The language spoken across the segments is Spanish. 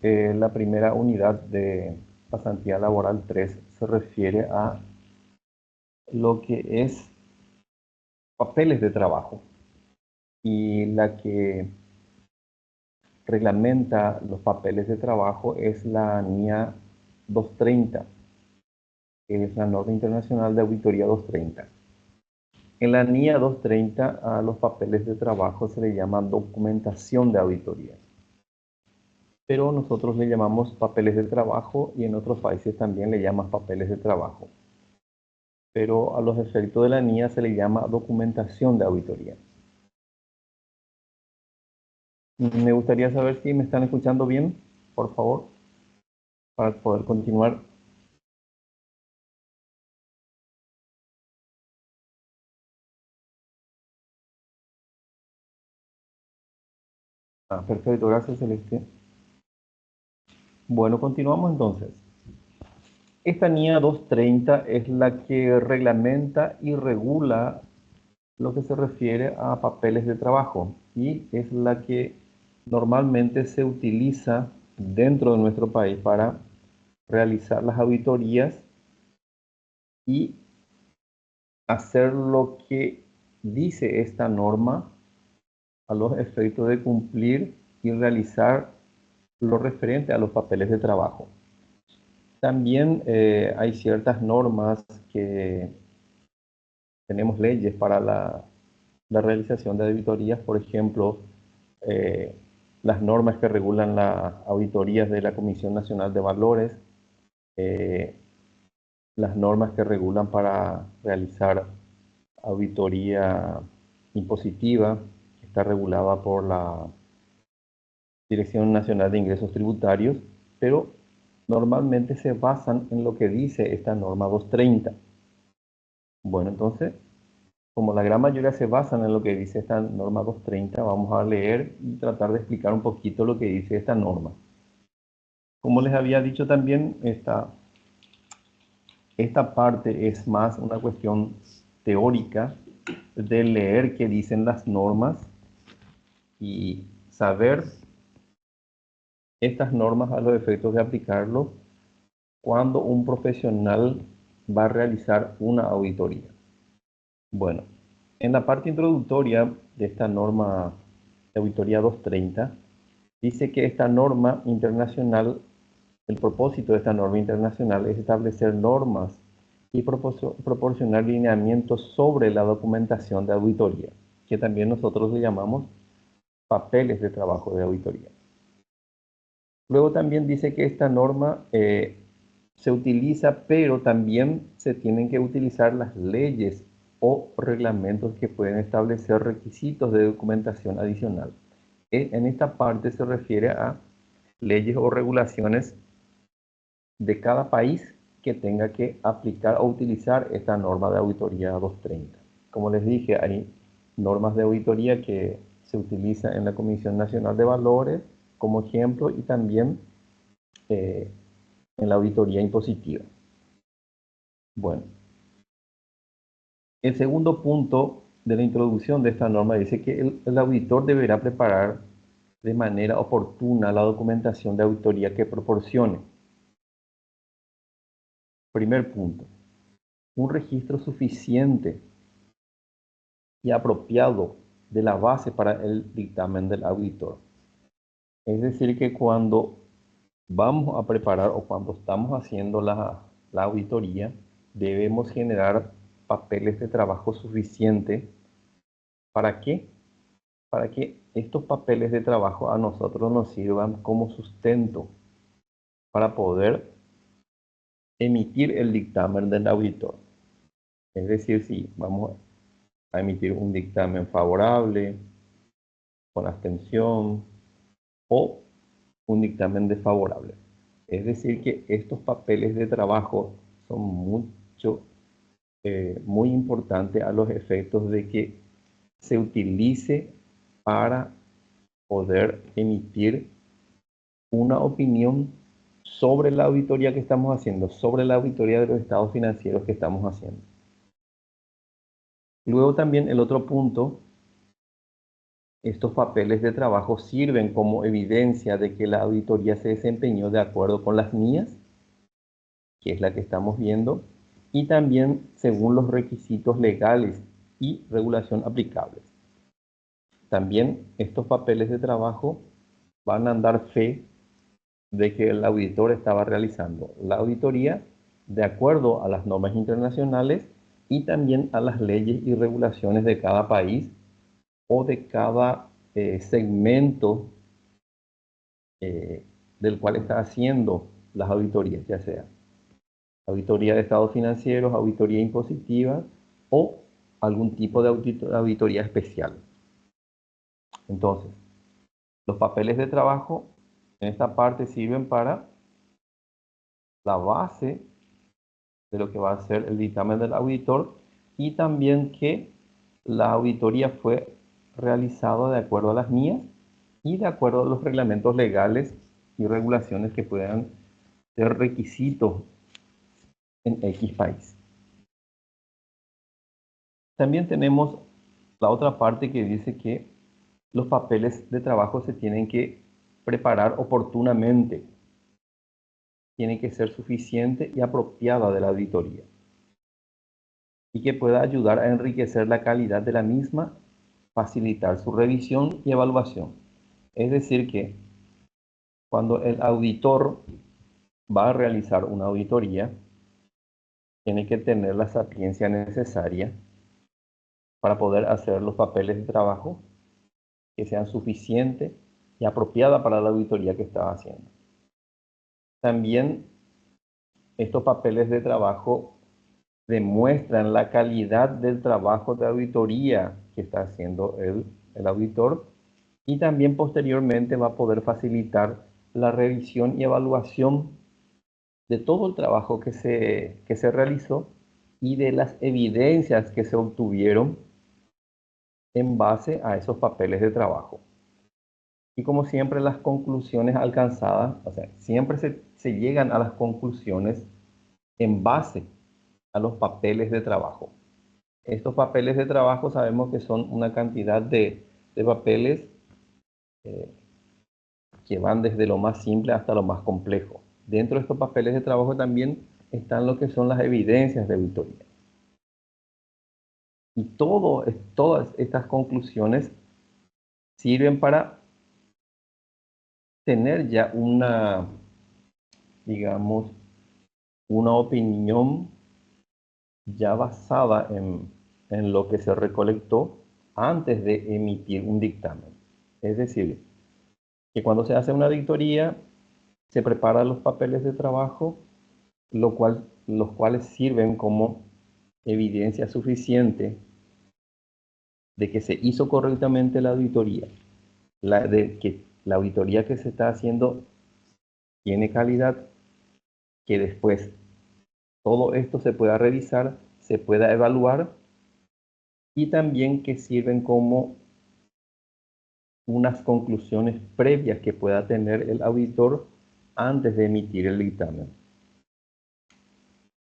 La primera unidad de pasantía laboral 3 se refiere a lo que es papeles de trabajo, y la que reglamenta los papeles de trabajo es la NIA 230, que es la norma internacional de auditoría 230. En la NIA 230 a los papeles de trabajo se le llama documentación de auditoría, pero nosotros le llamamos papeles de trabajo y en otros países también le llaman papeles de trabajo. Pero a los efectos de la NIA se le llama documentación de auditoría. Me gustaría saber si me están escuchando bien, por favor, para poder continuar. Perfecto, gracias Celeste. Bueno, continuamos entonces. Esta NIA 230 es la que reglamenta y regula lo que se refiere a papeles de trabajo y es la que normalmente se utiliza dentro de nuestro país para realizar las auditorías y hacer lo que dice esta norma a los efectos de cumplir y realizar lo referente a los papeles de trabajo. También hay ciertas normas que tenemos leyes para la realización de auditorías, por ejemplo, eh, las normas que regulan las auditorías de la Comisión Nacional de Valores, eh, las normas que regulan para realizar auditoría impositiva, que está regulada por la Dirección Nacional de Ingresos Tributarios, pero normalmente se basan en lo que dice esta norma 230. Bueno, entonces, como la gran mayoría se basan en lo que dice esta norma 230, vamos a leer y tratar de explicar un poquito lo que dice esta norma. Como les había dicho también, esta parte es más una cuestión teórica de leer qué dicen las normas y saber estas normas a los efectos de aplicarlo cuando un profesional va a realizar una auditoría. Bueno, en la parte introductoria de esta norma de auditoría 230, dice que esta norma internacional, el propósito de esta norma internacional es establecer normas y proporcionar lineamientos sobre la documentación de auditoría, que también nosotros le llamamos papeles de trabajo de auditoría. Luego también dice que esta norma se utiliza, pero también se tienen que utilizar las leyes o reglamentos que pueden establecer requisitos de documentación adicional. En esta parte se refiere a leyes o regulaciones de cada país que tenga que aplicar o utilizar esta norma de auditoría 230. Como les dije, hay normas de auditoría que se utilizan en la Comisión Nacional de Valores como ejemplo y también eh, en la auditoría impositiva. Bueno, el segundo punto de la introducción de esta norma dice que el auditor deberá preparar de manera oportuna la documentación de auditoría que proporcione. Primer punto, un registro suficiente y apropiado de la base para el dictamen del auditor. Es decir, que cuando vamos a preparar o cuando estamos haciendo la auditoría, debemos generar papeles de trabajo suficientes. ¿Para qué? Para que estos papeles de trabajo a nosotros nos sirvan como sustento para poder emitir el dictamen del auditor. Es decir, si vamos a emitir un dictamen favorable, con abstención o un dictamen desfavorable. Es decir, que estos papeles de trabajo son muy importantes a los efectos de que se utilice para poder emitir una opinión sobre la auditoría que estamos haciendo, sobre la auditoría de los estados financieros que estamos haciendo. Luego también el otro punto Estos papeles de trabajo sirven como evidencia de que la auditoría se desempeñó de acuerdo con las NIAS, que es la que estamos viendo, y también según los requisitos legales y regulación aplicables. También estos papeles de trabajo van a dar fe de que el auditor estaba realizando la auditoría de acuerdo a las normas internacionales y también a las leyes y regulaciones de cada país o de cada segmento del cual está haciendo las auditorías, ya sea auditoría de estados financieros, auditoría impositiva o algún tipo de auditoría especial. Entonces, los papeles de trabajo en esta parte sirven para la base de lo que va a ser el dictamen del auditor y también que la auditoría fue realizada de acuerdo a las NIAS y de acuerdo a los reglamentos legales y regulaciones que puedan ser requisitos en X país. También tenemos la otra parte que dice que los papeles de trabajo se tienen que preparar oportunamente, tiene que ser suficiente y apropiada de la auditoría y que pueda ayudar a enriquecer la calidad de la misma, facilitar su revisión y evaluación. Es decir que cuando el auditor va a realizar una auditoría, tiene que tener la sapiencia necesaria para poder hacer los papeles de trabajo que sean suficientes y apropiadas para la auditoría que está haciendo. También estos papeles de trabajo demuestran la calidad del trabajo de auditoría que está haciendo el auditor y también posteriormente va a poder facilitar la revisión y evaluación de todo el trabajo que se realizó y de las evidencias que se obtuvieron en base a esos papeles de trabajo. Y como siempre, las conclusiones alcanzadas, o sea, siempre se llegan a las conclusiones en base a los papeles de trabajo. Estos papeles de trabajo sabemos que son una cantidad de papeles eh, que van desde lo más simple hasta lo más complejo. Dentro de estos papeles de trabajo también están lo que son las evidencias de auditoría. Y todas estas conclusiones sirven para tener ya una, digamos, una opinión ya basada en lo que se recolectó antes de emitir un dictamen. Es decir, que cuando se hace una auditoría, se preparan los papeles de trabajo, los cuales sirven como evidencia suficiente de que se hizo correctamente la auditoría, de que la auditoría que se está haciendo tiene calidad, que después todo esto se pueda revisar, se pueda evaluar y también que sirven como unas conclusiones previas que pueda tener el auditor antes de emitir el dictamen.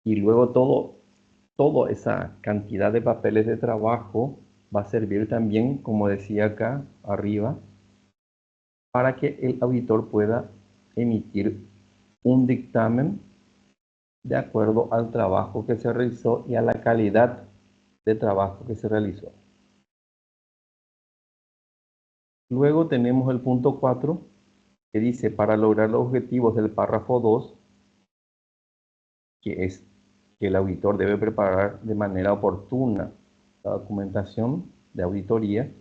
Y luego toda esa cantidad de papeles de trabajo va a servir también, como decía acá arriba, para que el auditor pueda emitir un dictamen de acuerdo al trabajo que se realizó y a la calidad de trabajo que se realizó. Luego tenemos el punto 4 que dice, para lograr los objetivos del párrafo 2, que es que el auditor debe preparar de manera oportuna la documentación de auditoría,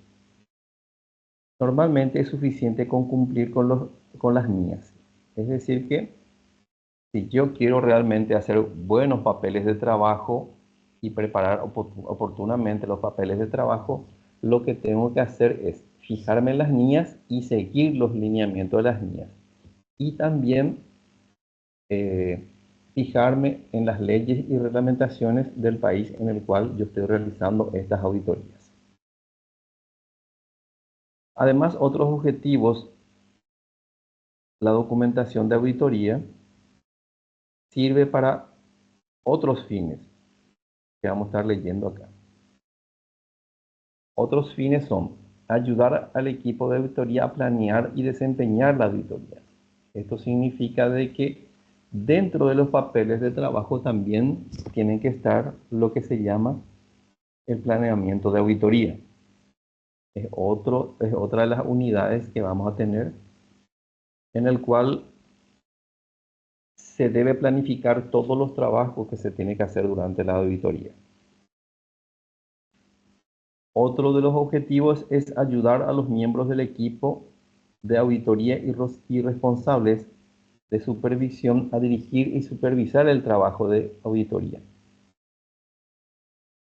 normalmente es suficiente con cumplir con las NIAS. Es decir que si yo quiero realmente hacer buenos papeles de trabajo y preparar oportunamente los papeles de trabajo, lo que tengo que hacer es fijarme en las NIAS y seguir los lineamientos de las NIAS. Y también fijarme en las leyes y reglamentaciones del país en el cual yo estoy realizando estas auditorías. Además, otros objetivos, la documentación de auditoría sirve para otros fines que vamos a estar leyendo acá. Otros fines son ayudar al equipo de auditoría a planear y desempeñar la auditoría. Esto significa de que dentro de los papeles de trabajo también tienen que estar lo que se llama el planeamiento de auditoría. Es otra de las unidades que vamos a tener, en el cual se debe planificar todos los trabajos que se tiene que hacer durante la auditoría. Otro de los objetivos es ayudar a los miembros del equipo de auditoría y responsables de supervisión a dirigir y supervisar el trabajo de auditoría.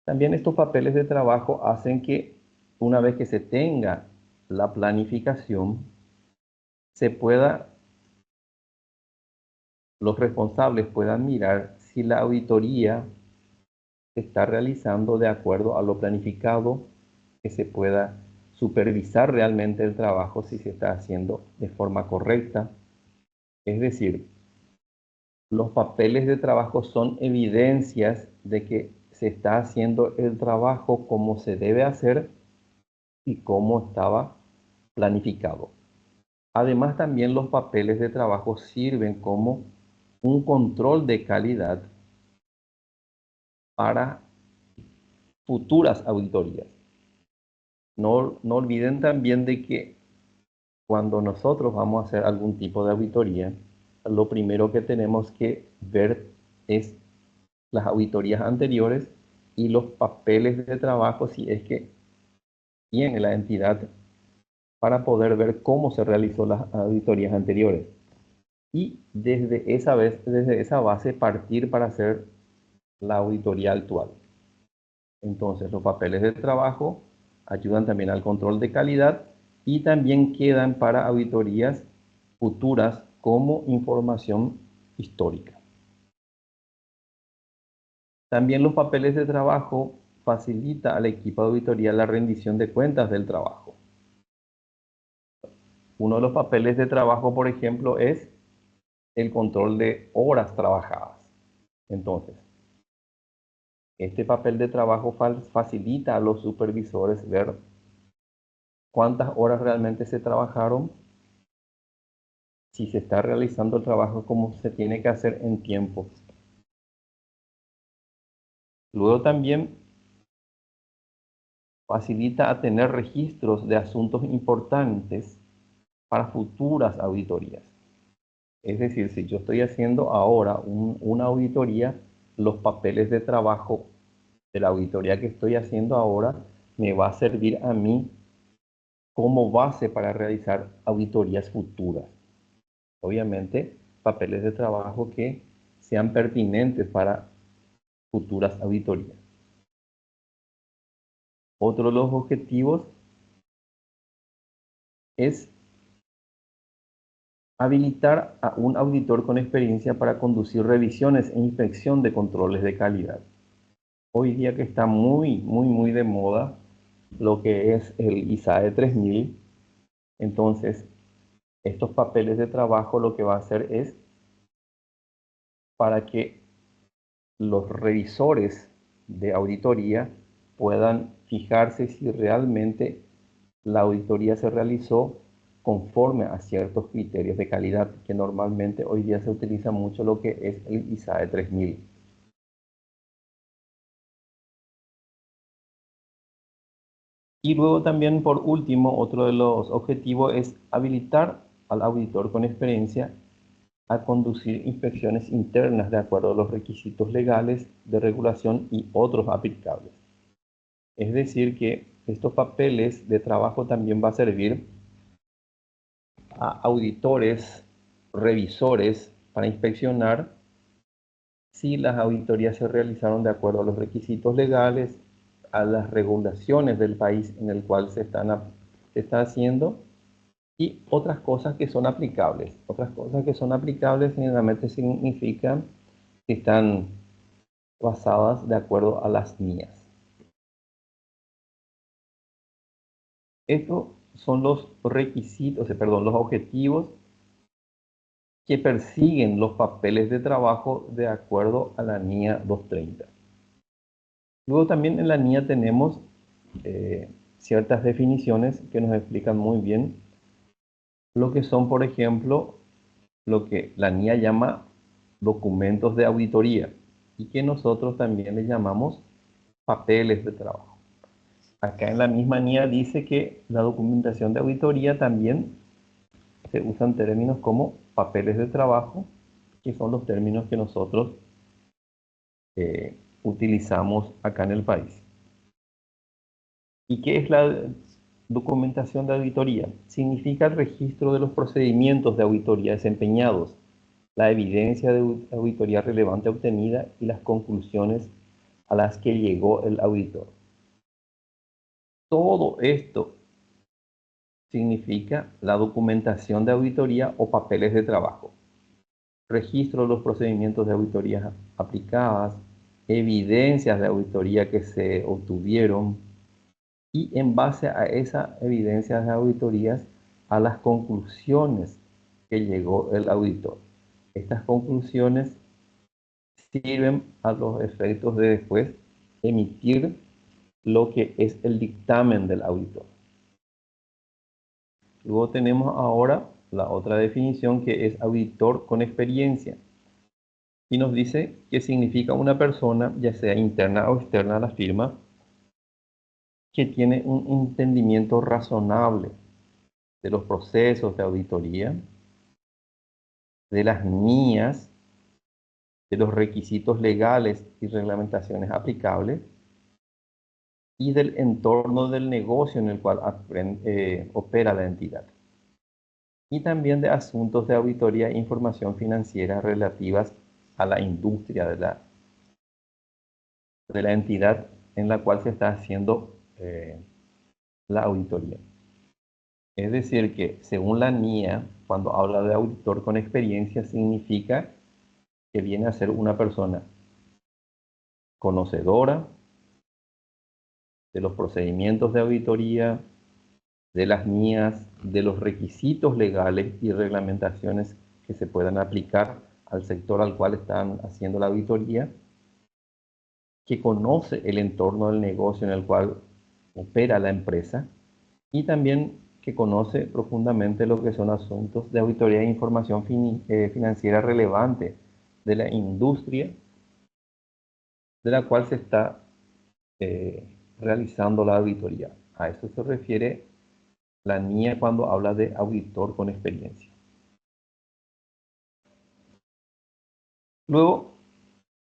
También estos papeles de trabajo hacen que una vez que se tenga la planificación, los responsables puedan mirar si la auditoría se está realizando de acuerdo a lo planificado, que se pueda supervisar realmente el trabajo si se está haciendo de forma correcta. Es decir, los papeles de trabajo son evidencias de que se está haciendo el trabajo como se debe hacer y como estaba planificado. Además, también los papeles de trabajo sirven como un control de calidad para futuras auditorías. No olviden también de que cuando nosotros vamos a hacer algún tipo de auditoría, lo primero que tenemos que ver es las auditorías anteriores y los papeles de trabajo si es que tiene la entidad para poder ver cómo se realizó las auditorías anteriores. Y desde esa base partir para hacer la auditoría actual. Entonces, los papeles de trabajo ayudan también al control de calidad y también quedan para auditorías futuras como información histórica. También los papeles de trabajo facilita al equipo de auditoría la rendición de cuentas del trabajo. Uno de los papeles de trabajo, por ejemplo, es el control de horas trabajadas. Entonces, este papel de trabajo facilita a los supervisores ver cuántas horas realmente se trabajaron, si se está realizando el trabajo como se tiene que hacer en tiempo. Luego también facilita a tener registros de asuntos importantes para futuras auditorías. Es decir, si yo estoy haciendo ahora una auditoría, los papeles de trabajo de la auditoría que estoy haciendo ahora me va a servir a mí como base para realizar auditorías futuras. Obviamente, papeles de trabajo que sean pertinentes para futuras auditorías. Otro de los objetivos es habilitar a un auditor con experiencia para conducir revisiones e inspección de controles de calidad. Hoy día que está muy de moda lo que es el ISAE 3000, entonces estos papeles de trabajo lo que va a hacer es para que los revisores de auditoría puedan fijarse si realmente la auditoría se realizó conforme a ciertos criterios de calidad, que normalmente hoy día se utiliza mucho lo que es el ISAE 3000. Y luego también, por último, otro de los objetivos es habilitar al auditor con experiencia a conducir inspecciones internas de acuerdo a los requisitos legales de regulación y otros aplicables. Es decir, que estos papeles de trabajo también va a servir a auditores, revisores, para inspeccionar si las auditorías se realizaron de acuerdo a los requisitos legales, a las regulaciones del país en el cual se está haciendo y otras cosas que son aplicables. Otras cosas que son aplicables generalmente significan que están basadas de acuerdo a las mías. Estos son los requisitos, los objetivos que persiguen los papeles de trabajo de acuerdo a la NIA 230. Luego también en la NIA tenemos ciertas definiciones que nos explican muy bien lo que son, por ejemplo, lo que la NIA llama documentos de auditoría y que nosotros también le llamamos papeles de trabajo. Acá en la misma NIA dice que la documentación de auditoría también se usan términos como papeles de trabajo, que son los términos que nosotros utilizamos acá en el país. ¿Y qué es la documentación de auditoría? Significa el registro de los procedimientos de auditoría desempeñados, la evidencia de auditoría relevante obtenida y las conclusiones a las que llegó el auditor. Todo esto significa la documentación de auditoría o papeles de trabajo. Registro de los procedimientos de auditoría aplicadas, evidencias de auditoría que se obtuvieron y en base a esas evidencias de auditorías a las conclusiones que llegó el auditor. Estas conclusiones sirven a los efectos de después emitir lo que es el dictamen del auditor. Luego tenemos ahora la otra definición que es auditor con experiencia. Y nos dice que significa una persona, ya sea interna o externa a la firma, que tiene un entendimiento razonable de los procesos de auditoría, de las NIAs, de los requisitos legales y reglamentaciones aplicables, y del entorno del negocio en el cual opera la entidad. Y también de asuntos de auditoría e información financiera relativas a la industria de la entidad en la cual se está haciendo la auditoría. Es decir, que según la NIA, cuando habla de auditor con experiencia, significa que viene a ser una persona conocedora de los procedimientos de auditoría, de las NIAs, de los requisitos legales y reglamentaciones que se puedan aplicar al sector al cual están haciendo la auditoría, que conoce el entorno del negocio en el cual opera la empresa y también que conoce profundamente lo que son asuntos de auditoría e información financiera relevante de la industria de la cual se está realizando la auditoría. A eso se refiere la NIA cuando habla de auditor con experiencia. Luego,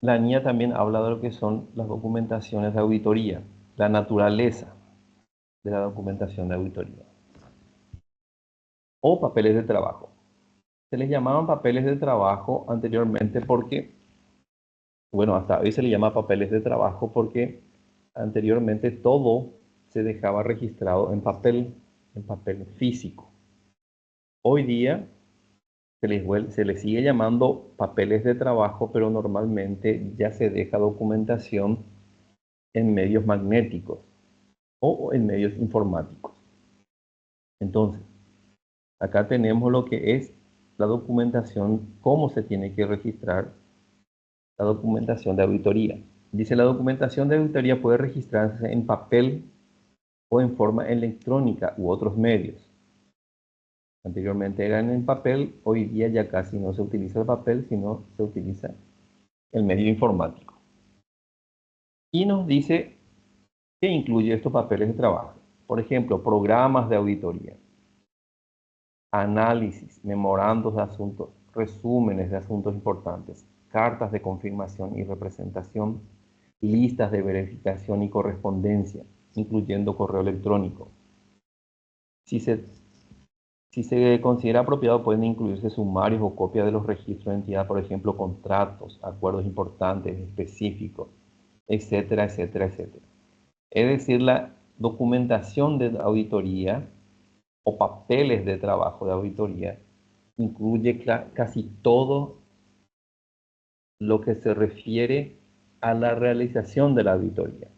la NIA también habla de lo que son las documentaciones de auditoría, la naturaleza de la documentación de auditoría o papeles de trabajo. Se les llamaban papeles de trabajo anteriormente porque, bueno, hasta hoy se le llama papeles de trabajo porque anteriormente todo se dejaba registrado en papel físico. Hoy día se les sigue llamando papeles de trabajo, pero normalmente ya se deja documentación en medios magnéticos o en medios informáticos. Entonces, acá tenemos lo que es la documentación, cómo se tiene que registrar la documentación de auditoría. Dice, la documentación de auditoría puede registrarse en papel o en forma electrónica u otros medios. Anteriormente eran en papel, hoy día ya casi no se utiliza el papel, sino se utiliza el medio informático. Y nos dice que incluye estos papeles de trabajo. Por ejemplo, programas de auditoría, análisis, memorandos de asuntos, resúmenes de asuntos importantes, cartas de confirmación y representación, listas de verificación y correspondencia, incluyendo correo electrónico. Si se considera apropiado, pueden incluirse sumarios o copias de los registros de entidad, por ejemplo, contratos, acuerdos importantes, específicos, etcétera, etcétera, etcétera. Es decir, la documentación de auditoría o papeles de trabajo de auditoría incluye casi todo lo que se refiere a la realización de la auditoría.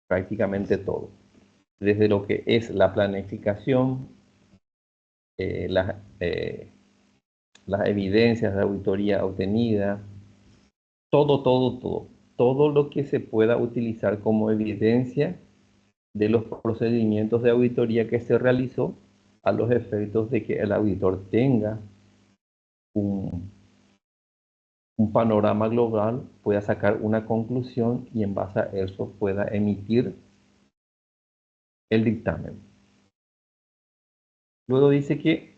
Prácticamente todo. Desde lo que es la planificación, las evidencias de auditoría obtenida, todo lo que se pueda utilizar como evidencia de los procedimientos de auditoría que se realizó a los efectos de que el auditor tenga un, un panorama global, pueda sacar una conclusión y en base a eso pueda emitir el dictamen. Luego dice que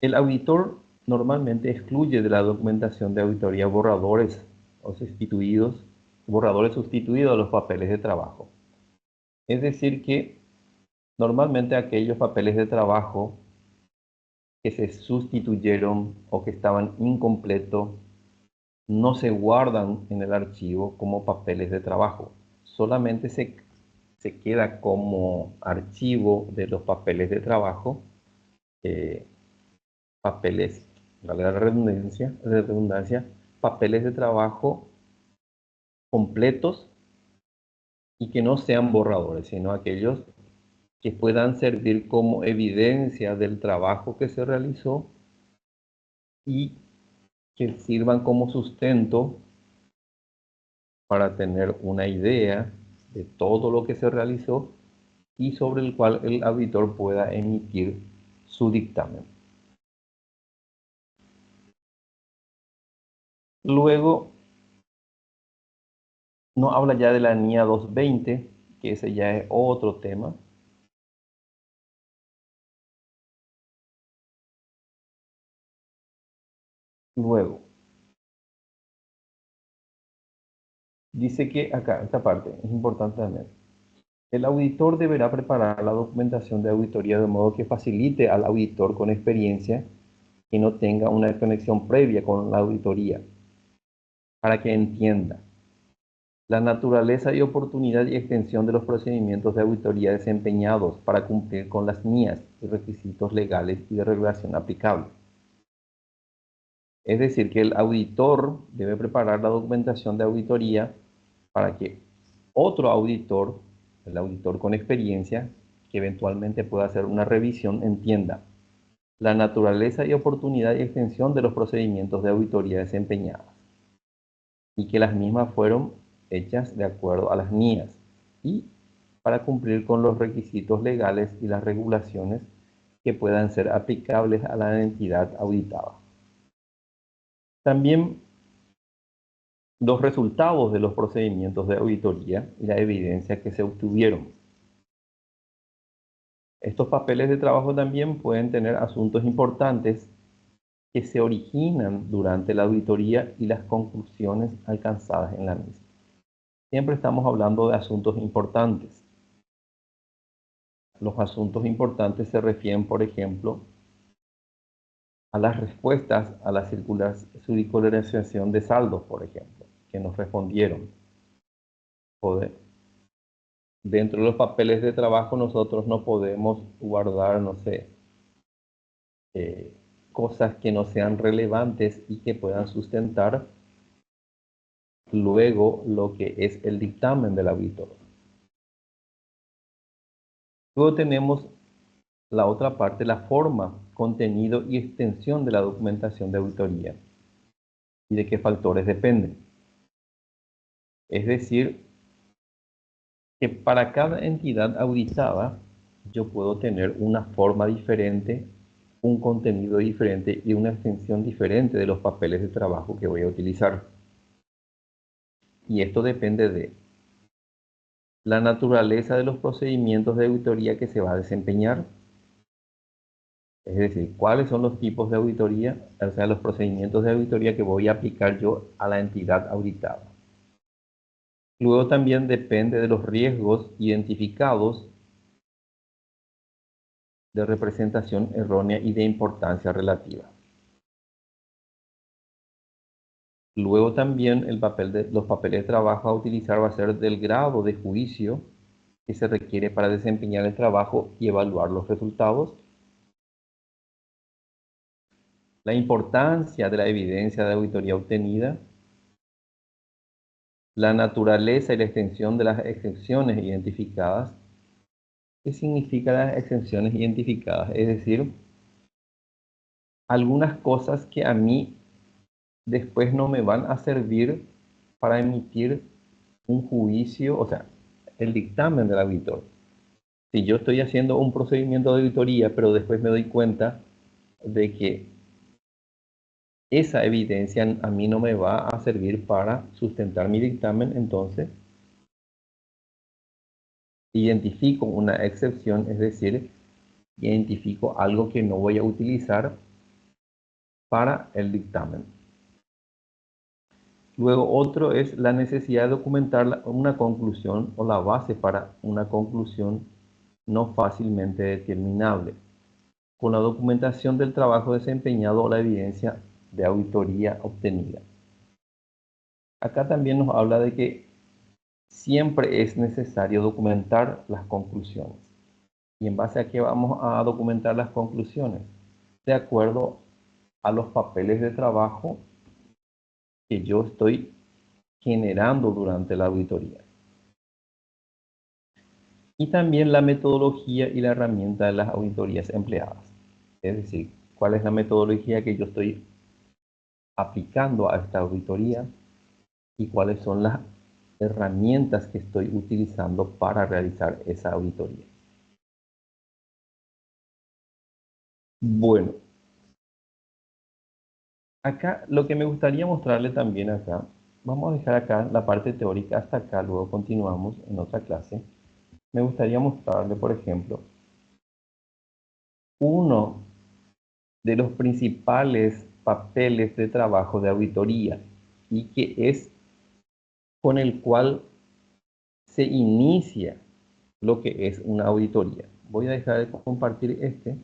el auditor normalmente excluye de la documentación de auditoría borradores sustituidos de los papeles de trabajo. Es decir que normalmente aquellos papeles de trabajo que se sustituyeron o que estaban incompletos no se guardan en el archivo como papeles de trabajo. Solamente se queda como archivo de los papeles de trabajo, eh, papeles, vale la redundancia, papeles de trabajo completos y que no sean borradores, sino aquellos que puedan servir como evidencia del trabajo que se realizó y que sirvan como sustento para tener una idea de todo lo que se realizó y sobre el cual el auditor pueda emitir su dictamen. Luego, nos habla ya de la NIA 220, que ese ya es otro tema. Luego, dice que acá, esta parte es importante también. El auditor deberá preparar la documentación de auditoría de modo que facilite al auditor con experiencia que no tenga una conexión previa con la auditoría, para que entienda la naturaleza y oportunidad y extensión de los procedimientos de auditoría desempeñados para cumplir con las NIAs y requisitos legales y de regulación aplicables. Es decir, que el auditor debe preparar la documentación de auditoría para que otro auditor, el auditor con experiencia, que eventualmente pueda hacer una revisión, entienda la naturaleza y oportunidad y extensión de los procedimientos de auditoría desempeñadas y que las mismas fueron hechas de acuerdo a las NIAs y para cumplir con los requisitos legales y las regulaciones que puedan ser aplicables a la entidad auditada. También los resultados de los procedimientos de auditoría y la evidencia que se obtuvieron. Estos papeles de trabajo también pueden tener asuntos importantes que se originan durante la auditoría y las conclusiones alcanzadas en la misma. Siempre estamos hablando de asuntos importantes. Los asuntos importantes se refieren, por ejemplo, a las respuestas a la circularización de saldos, por ejemplo, que nos respondieron. Dentro de los papeles de trabajo nosotros no podemos guardar, no sé, cosas que no sean relevantes y que puedan sustentar luego lo que es el dictamen del auditor. Luego tenemos la otra parte, la forma, contenido y extensión de la documentación de auditoría y de qué factores dependen. Es decir, que para cada entidad auditada yo puedo tener una forma diferente, un contenido diferente y una extensión diferente de los papeles de trabajo que voy a utilizar. Y esto depende de la naturaleza de los procedimientos de auditoría que se va a desempeñar, es decir, cuáles son los tipos de auditoría, o sea, los procedimientos de auditoría que voy a aplicar yo a la entidad auditada. Luego también depende de los riesgos identificados de representación errónea y de importancia relativa. Luego también los papeles de trabajo a utilizar va a ser del grado de juicio que se requiere para desempeñar el trabajo y evaluar los resultados. La importancia de la evidencia de auditoría obtenida. La naturaleza y la extensión de las excepciones identificadas. ¿Qué significa las excepciones identificadas? Es decir, algunas cosas que a mí después no me van a servir para emitir un juicio, o sea, el dictamen del auditor. Si yo estoy haciendo un procedimiento de auditoría, pero después me doy cuenta de que esa evidencia a mí no me va a servir para sustentar mi dictamen, entonces identifico una excepción, es decir, identifico algo que no voy a utilizar para el dictamen. Luego otro es la necesidad de documentar una conclusión o la base para una conclusión no fácilmente determinable, con la documentación del trabajo desempeñado o la evidencia de auditoría obtenida. Acá también nos habla de que siempre es necesario documentar las conclusiones. ¿Y en base a qué vamos a documentar las conclusiones? De acuerdo a los papeles de trabajo que yo estoy generando durante la auditoría. Y también la metodología y la herramienta de las auditorías empleadas. Es decir, cuál es la metodología que yo estoy aplicando a esta auditoría y cuáles son las herramientas que estoy utilizando para realizar esa auditoría. Bueno, acá lo que me gustaría mostrarle también acá, vamos a dejar acá la parte teórica hasta acá, luego continuamos en otra clase. Me gustaría mostrarle, por ejemplo, uno de los principales papeles de trabajo de auditoría y que es con el cual se inicia lo que es una auditoría. Voy a dejar de compartir este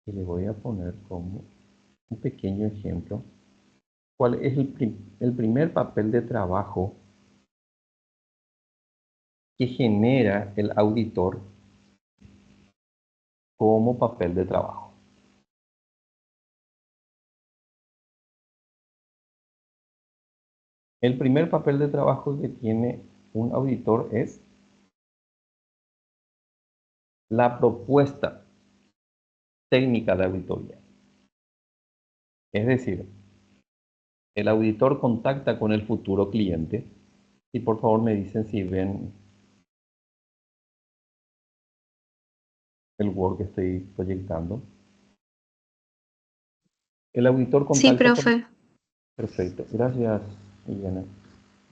y le voy a poner como un pequeño ejemplo. ¿Cuál es el primer papel de trabajo que genera el auditor como papel de trabajo? El primer papel de trabajo que tiene un auditor es la propuesta técnica de auditoría. Es decir, el auditor contacta con el futuro cliente y por favor me dicen si ven el Word que estoy proyectando. El auditor Sí, contacta con... profe. Perfecto, gracias, Iliana.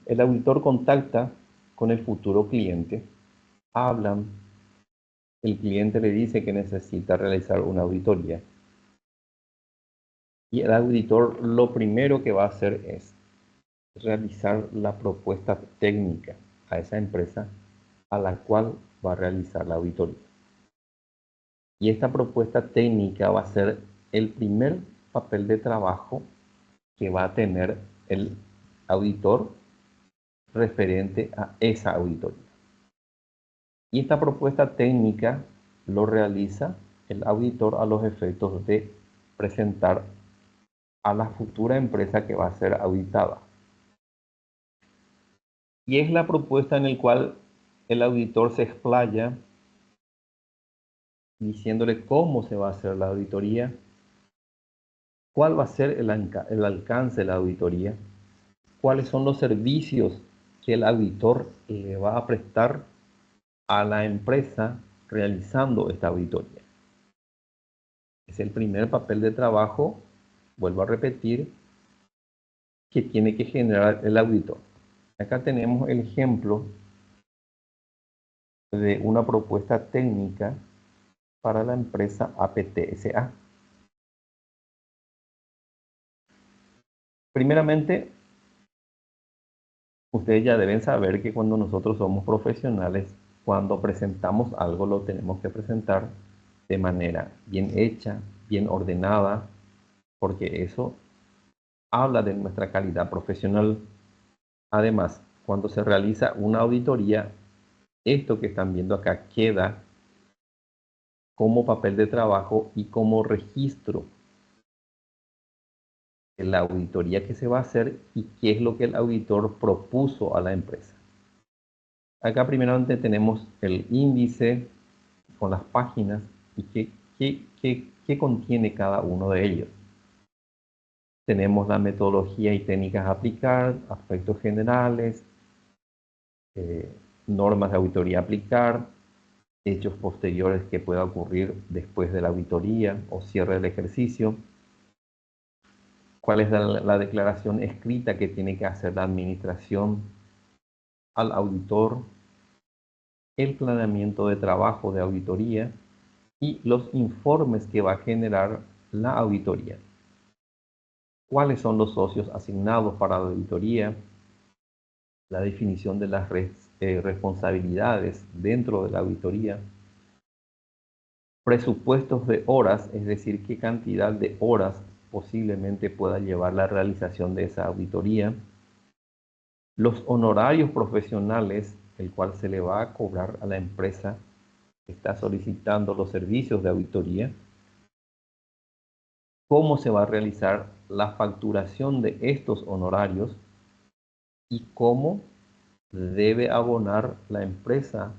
El auditor contacta con el futuro cliente, hablan, el cliente le dice que necesita realizar una auditoría y el auditor lo primero que va a hacer es realizar la propuesta técnica a esa empresa a la cual va a realizar la auditoría. Y esta propuesta técnica va a ser el primer papel de trabajo que va a tener el auditor referente a esa auditoría. Y esta propuesta técnica lo realiza el auditor a los efectos de presentar a la futura empresa que va a ser auditada. Y es la propuesta en la cual el auditor se explaya diciéndole cómo se va a hacer la auditoría, cuál va a ser el alcance de la auditoría, cuáles son los servicios que el auditor le va a prestar a la empresa realizando esta auditoría. Es el primer papel de trabajo, vuelvo a repetir, que tiene que generar el auditor. Acá tenemos el ejemplo de una propuesta técnica para la empresa APTSA. Primeramente, ustedes ya deben saber que cuando nosotros somos profesionales, cuando presentamos algo lo tenemos que presentar de manera bien hecha, bien ordenada, porque eso habla de nuestra calidad profesional. Además, cuando se realiza una auditoría, esto que están viendo acá queda como papel de trabajo y como registro de la auditoría que se va a hacer y qué es lo que el auditor propuso a la empresa. Acá primeramente tenemos el índice con las páginas y qué contiene cada uno de ellos. Tenemos la metodología y técnicas a aplicar, aspectos generales, normas de auditoría a aplicar, hechos posteriores que pueda ocurrir después de la auditoría o cierre del ejercicio, cuál es la declaración escrita que tiene que hacer la administración al auditor, el planeamiento de trabajo de auditoría y los informes que va a generar la auditoría. ¿Cuáles son los socios asignados para la auditoría? La definición de las responsabilidades dentro de la auditoría. Presupuestos de horas, es decir, qué cantidad de horas posiblemente pueda llevar la realización de esa auditoría. Los honorarios profesionales, el cual se le va a cobrar a la empresa que está solicitando los servicios de auditoría. Cómo se va a realizar la facturación de estos honorarios y cómo debe abonar la empresa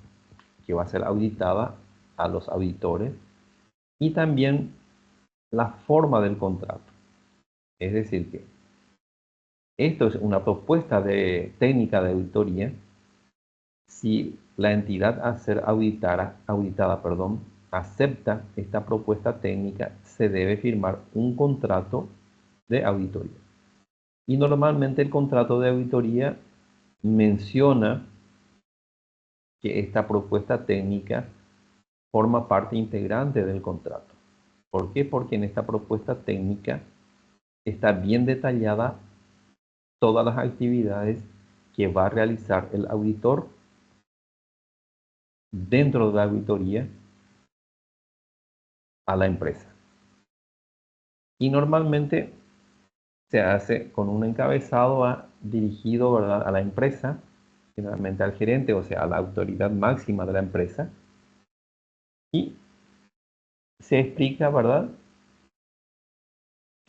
que va a ser auditada a los auditores, y también la forma del contrato. Es decir, que esto es una propuesta de técnica de auditoría. Si la entidad a ser auditada, acepta esta propuesta técnica, se debe firmar un contrato de auditoría. Y normalmente el contrato de auditoría menciona que esta propuesta técnica forma parte integrante del contrato. ¿Por qué? Porque en esta propuesta técnica está bien detallada todas las actividades que va a realizar el auditor dentro de la auditoría a la empresa. Y normalmente se hace con un encabezado dirigido, ¿verdad?, a la empresa, generalmente al gerente, o sea, a la autoridad máxima de la empresa, y se explica, ¿verdad?,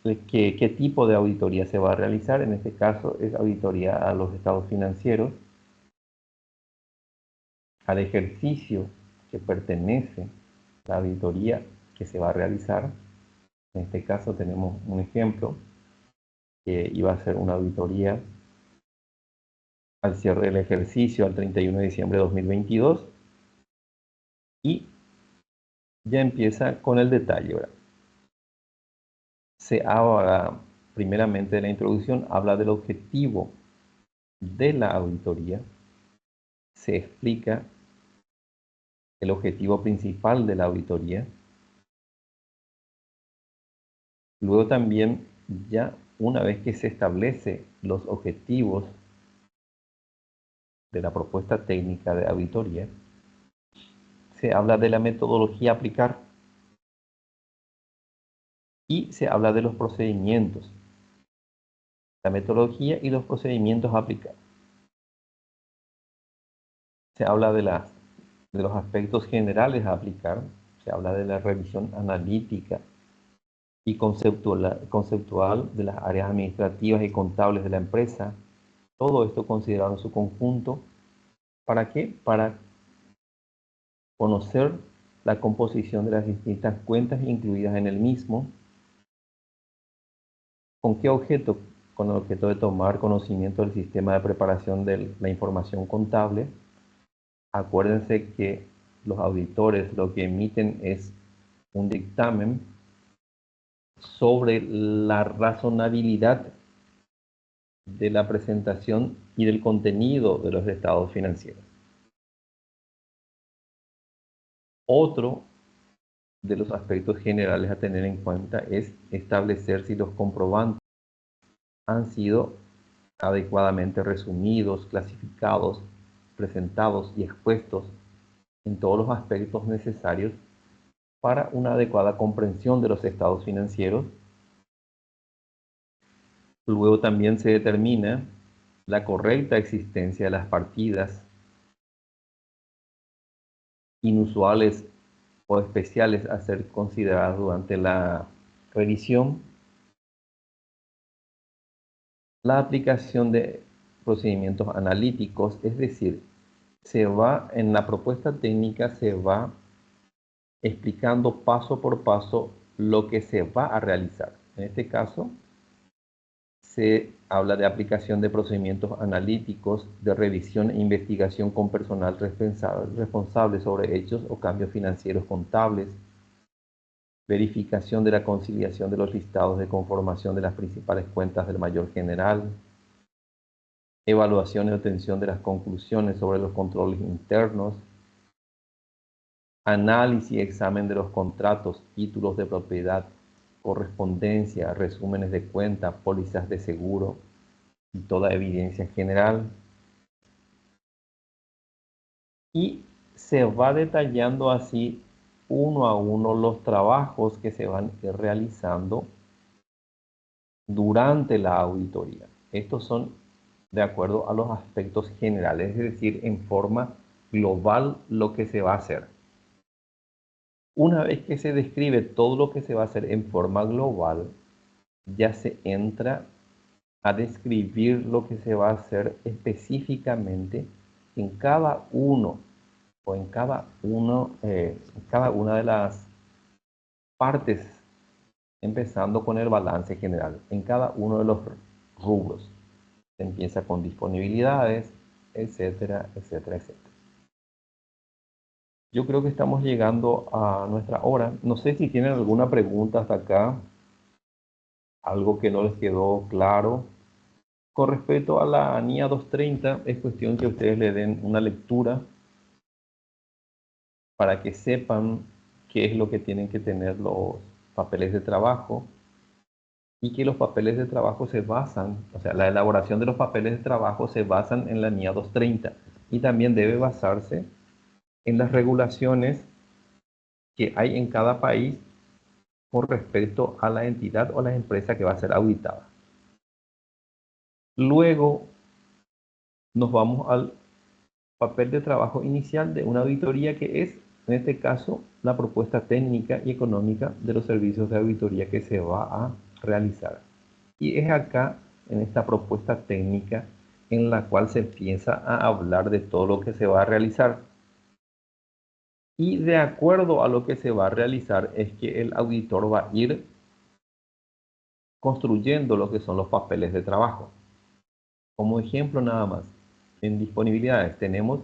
qué tipo de auditoría se va a realizar. En este caso es auditoría a los estados financieros, al ejercicio que pertenece la auditoría que se va a realizar. En este caso tenemos un ejemplo que iba a ser una auditoría al cierre del ejercicio al 31 de diciembre de 2022, y ya empieza con el detalle. ¿Verdad? Se habla primeramente de la introducción, habla del objetivo de la auditoría, se explica el objetivo principal de la auditoría. Luego también, ya una vez que se establece los objetivos de la propuesta técnica de auditoría, se habla de la metodología a aplicar y se habla de los procedimientos, la metodología y los procedimientos a aplicar. Se habla de los aspectos generales a aplicar, se habla de la revisión analítica y conceptual de las áreas administrativas y contables de la empresa. Todo esto considerado en su conjunto. ¿Para qué? Para conocer la composición de las distintas cuentas incluidas en el mismo. ¿Con qué objeto? Con el objeto de tomar conocimiento del sistema de preparación de la información contable. Acuérdense que los auditores lo que emiten es un dictamen sobre la razonabilidad de la presentación y del contenido de los estados financieros. Otro de los aspectos generales a tener en cuenta es establecer si los comprobantes han sido adecuadamente resumidos, clasificados, presentados y expuestos en todos los aspectos necesarios para una adecuada comprensión de los estados financieros. Luego también se determina la correcta existencia de las partidas inusuales o especiales a ser consideradas durante la revisión. La aplicación de procedimientos analíticos, es decir, en la propuesta técnica se va explicando paso por paso lo que se va a realizar. En este caso, se habla de aplicación de procedimientos analíticos, de revisión e investigación con personal responsable sobre hechos o cambios financieros contables, verificación de la conciliación de los listados de conformación de las principales cuentas del mayor general, evaluación y obtención de las conclusiones sobre los controles internos, análisis y examen de los contratos, títulos de propiedad, correspondencia, resúmenes de cuenta, pólizas de seguro y toda evidencia general. Y se va detallando así uno a uno los trabajos que se van realizando durante la auditoría. Estos son de acuerdo a los aspectos generales, es decir, en forma global lo que se va a hacer. Una vez que se describe todo lo que se va a hacer en forma global, ya se entra a describir lo que se va a hacer específicamente en cada uno o en cada una de las partes, empezando con el balance general, en cada uno de los rubros. Se empieza con disponibilidades, etcétera, etcétera, etcétera. Yo creo que estamos llegando a nuestra hora. No sé si tienen alguna pregunta hasta acá, algo que no les quedó claro. Con respecto a la NIA 230, es cuestión que ustedes le den una lectura para que sepan qué es lo que tienen que tener los papeles de trabajo y que los papeles de trabajo se basan, o sea, la elaboración de los papeles de trabajo se basan en la NIA 230 y también debe basarse en las regulaciones que hay en cada país con respecto a la entidad o la empresa que va a ser auditada. Luego nos vamos al papel de trabajo inicial de una auditoría que es, en este caso, la propuesta técnica y económica de los servicios de auditoría que se va a realizar. Y es acá, en esta propuesta técnica, en la cual se empieza a hablar de todo lo que se va a realizar. Y de acuerdo a lo que se va a realizar es que el auditor va a ir construyendo lo que son los papeles de trabajo. Como ejemplo nada más, en disponibilidades tenemos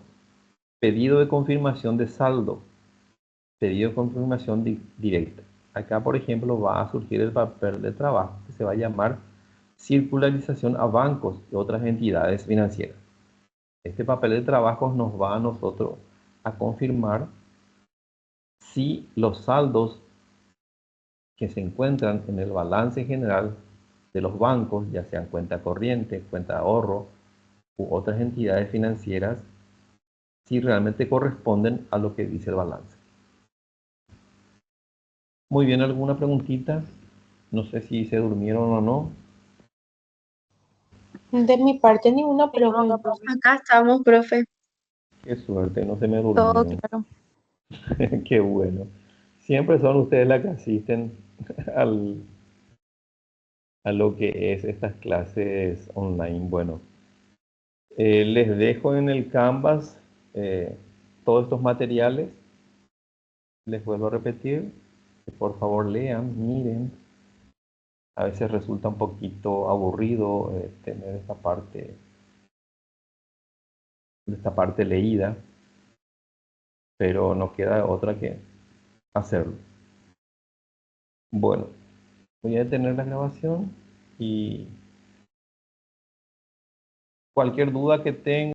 pedido de confirmación de saldo, pedido de confirmación directa. Acá, por ejemplo, va a surgir el papel de trabajo que se va a llamar circularización a bancos y otras entidades financieras. Este papel de trabajo nos va a nosotros a confirmar si los saldos que se encuentran en el balance general de los bancos, ya sean cuenta corriente, cuenta de ahorro u otras entidades financieras, si realmente corresponden a lo que dice el balance. Muy bien, ¿alguna preguntita? No sé si se durmieron o no. De mi parte, ninguna pregunta, profe. Acá estamos, profe. Qué suerte, no se me Todo durmieron. claro. Qué bueno. Siempre son ustedes las que asisten al, a lo que es estas clases online. Bueno, les dejo en el Canvas todos estos materiales. Les vuelvo a repetir, que por favor lean, miren. A veces resulta un poquito aburrido tener esta parte leída, pero no queda otra que hacerlo. Bueno, voy a detener la grabación y cualquier duda que tengan.